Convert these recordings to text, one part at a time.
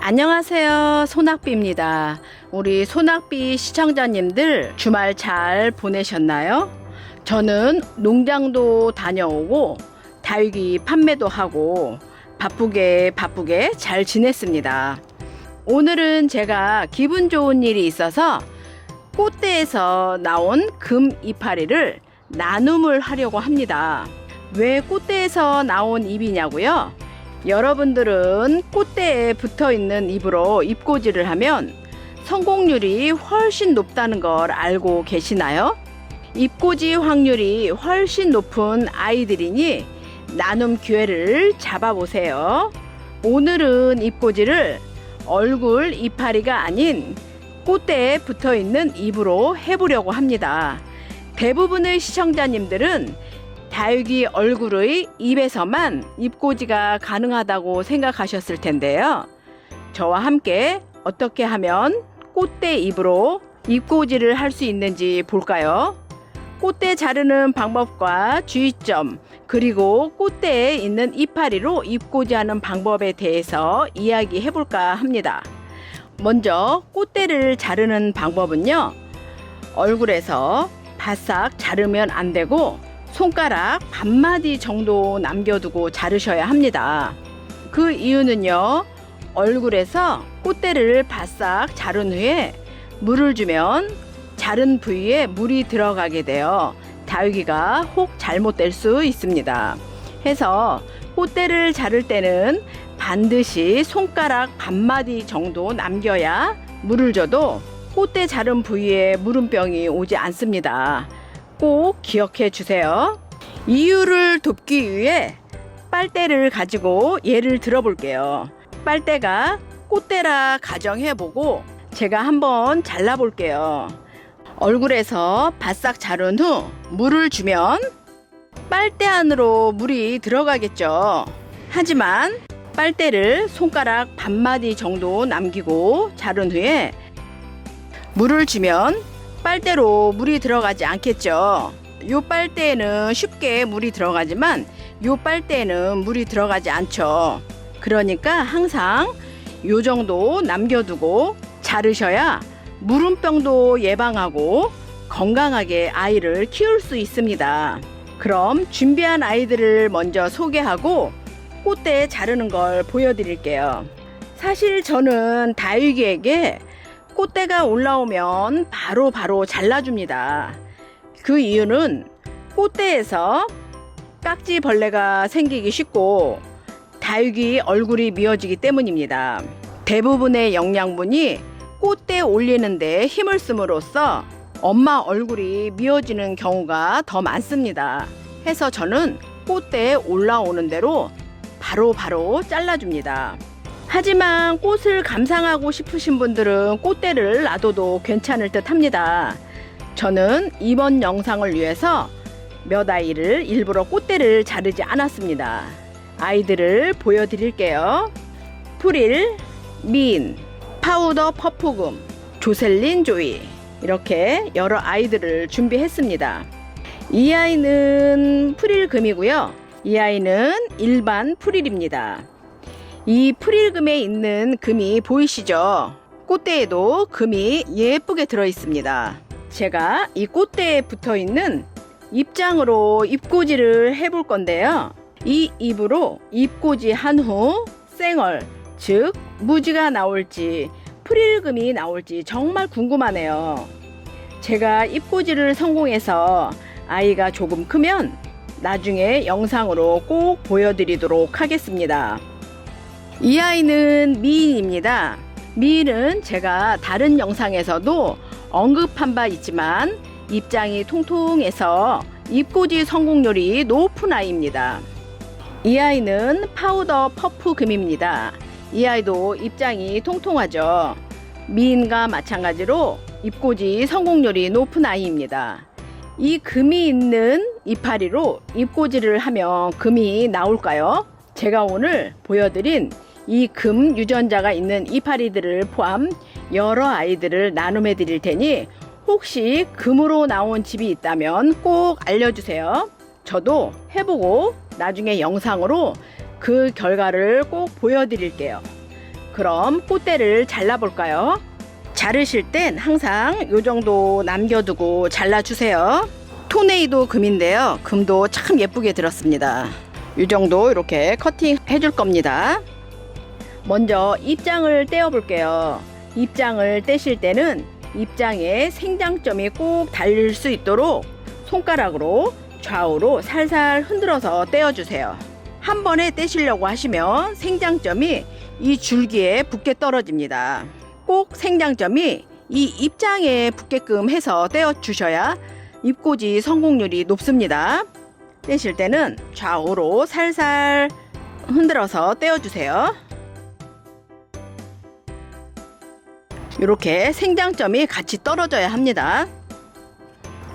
안녕하세요, 소낙비입니다. 우리 소낙비 시청자님들 주말 잘 보내셨나요? 저는 농장도 다녀오고 다육이 판매도 하고 바쁘게 잘 지냈습니다. 오늘은 제가 기분 좋은 일이 있어서 꽃대에서 나온 금 이파리를 나눔을 하려고 합니다. 왜 꽃대에서 나온 잎이냐고요? 여러분들은 꽃대에 붙어있는 잎으로 잎꽂이를 하면 성공률이 훨씬 높다는 걸 알고 계시나요? 잎꽂이 확률이 훨씬 높은 아이들이니 나눔 기회를 잡아보세요. 오늘은 잎꽂이를 얼굴 이파리가 아닌 꽃대에 붙어있는 잎으로 해보려고 합니다. 대부분의 시청자님들은 다육이 얼굴의 잎에서만 잎꽂이가 가능하다고 생각하셨을 텐데요. 저와 함께 어떻게 하면 꽃대 잎으로 잎꽂이를 할 수 있는지 볼까요? 꽃대 자르는 방법과 주의점, 그리고 꽃대에 있는 이파리로 잎꽂이하는 방법에 대해서 이야기해 볼까 합니다. 먼저 꽃대를 자르는 방법은요, 얼굴에서 바싹 자르면 안 되고 손가락 반마디 정도 남겨두고 자르셔야 합니다. 그 이유는요, 얼굴에서 꽃대를 바싹 자른 후에 물을 주면 자른 부위에 물이 들어가게 되어 다육이가 혹 잘못될 수 있습니다. 해서 꽃대를 자를 때는 반드시 손가락 반마디 정도 남겨야 물을 줘도 꽃대 자른 부위에 물음병이 오지 않습니다. 꼭 기억해 주세요. 이유를 돕기 위해 빨대를 가지고 예를 들어 볼게요. 빨대가 꽃대라 가정해 보고 제가 한번 잘라 볼게요. 얼굴에서 바싹 자른 후 물을 주면 빨대 안으로 물이 들어가겠죠. 하지만 빨대를 손가락 반마디 정도 남기고 자른 후에 물을 주면 빨대로 물이 들어가지 않겠죠. 요 빨대에는 쉽게 물이 들어가지만 요 빨대에는 물이 들어가지 않죠. 그러니까 항상 요 정도 남겨두고 자르셔야 물음병도 예방하고 건강하게 아이를 키울 수 있습니다. 그럼 준비한 아이들을 먼저 소개하고 꽃대 자르는 걸 보여드릴게요. 사실 저는 다육이에게 꽃대가 올라오면 바로 잘라줍니다. 그 이유는 꽃대에서 깍지벌레가 생기기 쉽고 다육이 얼굴이 미어지기 때문입니다. 대부분의 영양분이 꽃대에 올리는데 힘을 씀으로써 엄마 얼굴이 미어지는 경우가 더 많습니다. 해서 저는 꽃대에 올라오는 대로 바로 잘라줍니다. 하지만 꽃을 감상하고 싶으신 분들은 꽃대를 놔둬도 괜찮을 듯 합니다. 저는 이번 영상을 위해서 몇 아이를 일부러 꽃대를 자르지 않았습니다. 아이들을 보여드릴게요. 프릴, 민, 파우더 퍼프금, 조셀린 조이, 이렇게 여러 아이들을 준비했습니다. 이 아이는 프릴금이고요. 이 아이는 일반 프릴입니다. 이 프릴금에 있는 금이 보이시죠? 꽃대에도 금이 예쁘게 들어 있습니다. 제가 이 꽃대에 붙어 있는 잎장으로 잎꽂이를 해볼 건데요. 이 잎으로 잎꽂이 한 후 생얼, 즉 무지가 나올지 프릴금이 나올지 정말 궁금하네요. 제가 잎꽂이를 성공해서 아이가 조금 크면 나중에 영상으로 꼭 보여드리도록 하겠습니다. 이 아이는 미인입니다. 미인은 제가 다른 영상에서도 언급한 바 있지만 잎장이 통통해서 잎꽂이 성공률이 높은 아이입니다. 이 아이는 파우더 퍼프금입니다. 이 아이도 잎장이 통통하죠. 미인과 마찬가지로 잎꽂이 성공률이 높은 아이입니다. 이 금이 있는 이파리로 잎꽂이를 하면 금이 나올까요? 제가 오늘 보여드린 이 금 유전자가 있는 이파리들을 포함 여러 아이들을 나눔해 드릴 테니 혹시 금으로 나온 집이 있다면 꼭 알려주세요. 저도 해보고 나중에 영상으로 그 결과를 꼭 보여드릴게요. 그럼 꽃대를 잘라볼까요? 자르실 땐 항상 요 정도 남겨두고 잘라주세요. 토네이도 금인데요. 금도 참 예쁘게 들었습니다. 이 정도 이렇게 커팅 해줄 겁니다. 먼저 입장을 떼어 볼게요. 입장을 떼실 때는 입장에 생장점이 꼭 달릴 수 있도록 손가락으로 좌우로 살살 흔들어서 떼어주세요. 한 번에 떼시려고 하시면 생장점이 이 줄기에 붙게 떨어집니다. 꼭 생장점이 이 입장에 붙게끔 해서 떼어주셔야 잎꽂이 성공률이 높습니다. 떼실 때는 좌우로 살살 흔들어서 떼어주세요. 이렇게 생장점이 같이 떨어져야 합니다.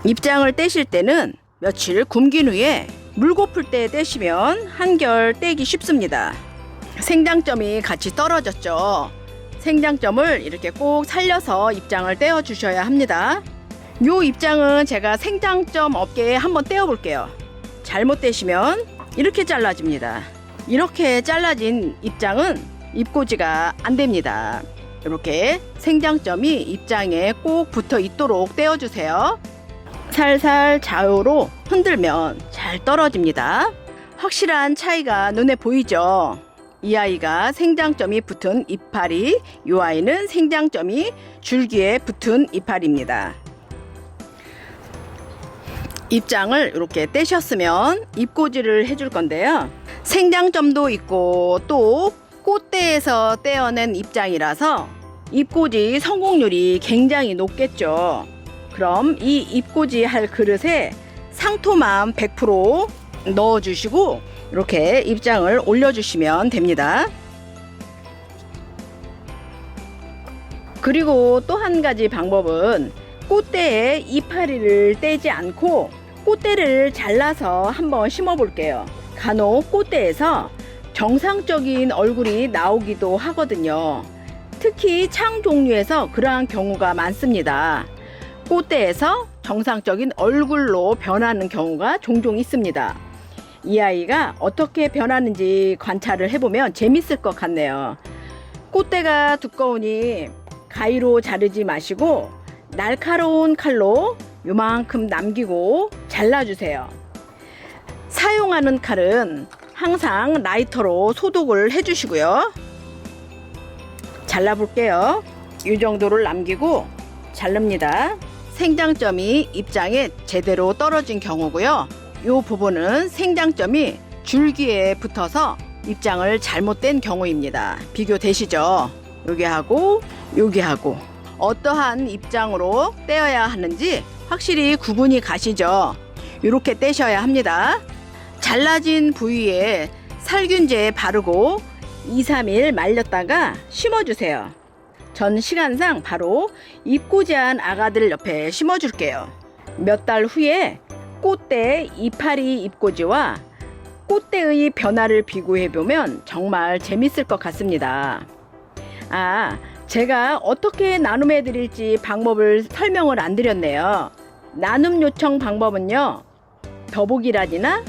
입장을 떼실 때는 며칠 굶긴 후에 물 고플 때 떼시면 한결 떼기 쉽습니다. 생장점이 같이 떨어졌죠. 생장점을 이렇게 꼭 살려서 입장을 떼어 주셔야 합니다. 요 입장은 제가 생장점 없게 한번 떼어 볼게요. 잘못 떼시면 이렇게 잘라집니다. 이렇게 잘라진 입장은 잎꽂이가 안 됩니다. 이렇게 생장점이 입장에 꼭 붙어 있도록 떼어 주세요. 살살 좌우로 흔들면 잘 떨어집니다. 확실한 차이가 눈에 보이죠? 이 아이가 생장점이 붙은 이파리, 이 아이는 생장점이 줄기에 붙은 이파리입니다. 입장을 이렇게 떼셨으면 잎꽂이를 해줄 건데요. 생장점도 있고 또 꽃대에서 떼어낸 입장이라서 잎꽂이 성공률이 굉장히 높겠죠. 그럼 이 잎꽂이 할 그릇에 상토만 100% 넣어주시고 이렇게 입장을 올려주시면 됩니다. 그리고 또 한 가지 방법은 꽃대에 이파리를 떼지 않고 꽃대를 잘라서 한번 심어 볼게요. 간혹 꽃대에서 정상적인 얼굴이 나오기도 하거든요. 특히 창 종류에서 그러한 경우가 많습니다. 꽃대에서 정상적인 얼굴로 변하는 경우가 종종 있습니다. 이 아이가 어떻게 변하는지 관찰을 해보면 재밌을 것 같네요. 꽃대가 두꺼우니 가위로 자르지 마시고 날카로운 칼로 요만큼 남기고 잘라주세요. 사용하는 칼은 항상 라이터로 소독을 해주시고요. 잘라볼게요. 이 정도를 남기고 자릅니다. 생장점이 입장에 제대로 떨어진 경우고요. 이 부분은 생장점이 줄기에 붙어서 입장을 잘못된 경우입니다. 비교되시죠? 여기하고 여기하고 어떠한 입장으로 떼어야 하는지 확실히 구분이 가시죠? 이렇게 떼셔야 합니다. 잘라진 부위에 살균제 바르고 2-3일 말렸다가 심어주세요. 전 시간상 바로 잎꽂이한 아가들 옆에 심어줄게요. 몇 달 후에 꽃대 이파리 잎꽂이와 꽃대의 변화를 비교해보면 정말 재밌을 것 같습니다. 제가 어떻게 나눔해 드릴지 방법을 설명을 안 드렸네요. 나눔 요청 방법은요, 더보기란이나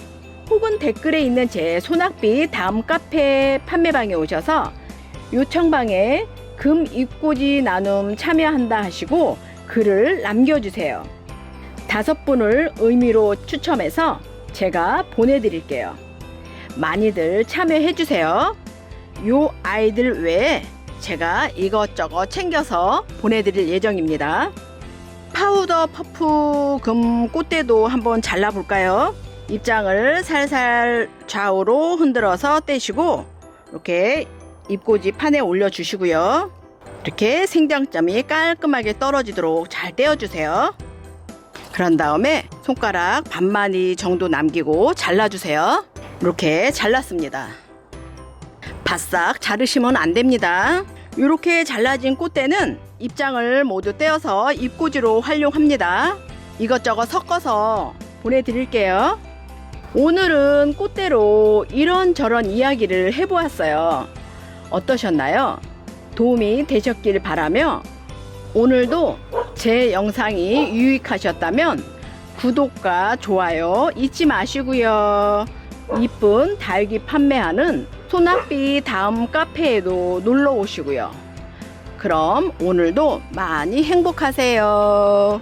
혹은 댓글에 있는 제 소낙비 다음 카페 판매방에 오셔서 요청방에 금 잎꽂이 나눔 참여한다 하시고 글을 남겨주세요. 5분을 의미로 추첨해서 제가 보내드릴게요. 많이들 참여해주세요. 요 아이들 외에 제가 이것저것 챙겨서 보내드릴 예정입니다. 파우더 퍼프 금 꽃대도 한번 잘라볼까요? 입장을 살살 좌우로 흔들어서 떼시고 이렇게 잎꽂이 판에 올려주시고요. 이렇게 생장점이 깔끔하게 떨어지도록 잘 떼어주세요. 그런 다음에 손가락 반마디 정도 남기고 잘라주세요. 이렇게 잘랐습니다. 바싹 자르시면 안 됩니다. 이렇게 잘라진 꽃대는 입장을 모두 떼어서 잎꽂이로 활용합니다. 이것저것 섞어서 보내드릴게요. 오늘은 꽃대로 이런저런 이야기를 해보았어요. 어떠셨나요? 도움이 되셨길 바라며 오늘도 제 영상이 유익하셨다면 구독과 좋아요 잊지 마시고요. 이쁜 다육이 판매하는 소낙비 다음 카페에도 놀러 오시고요. 그럼 오늘도 많이 행복하세요.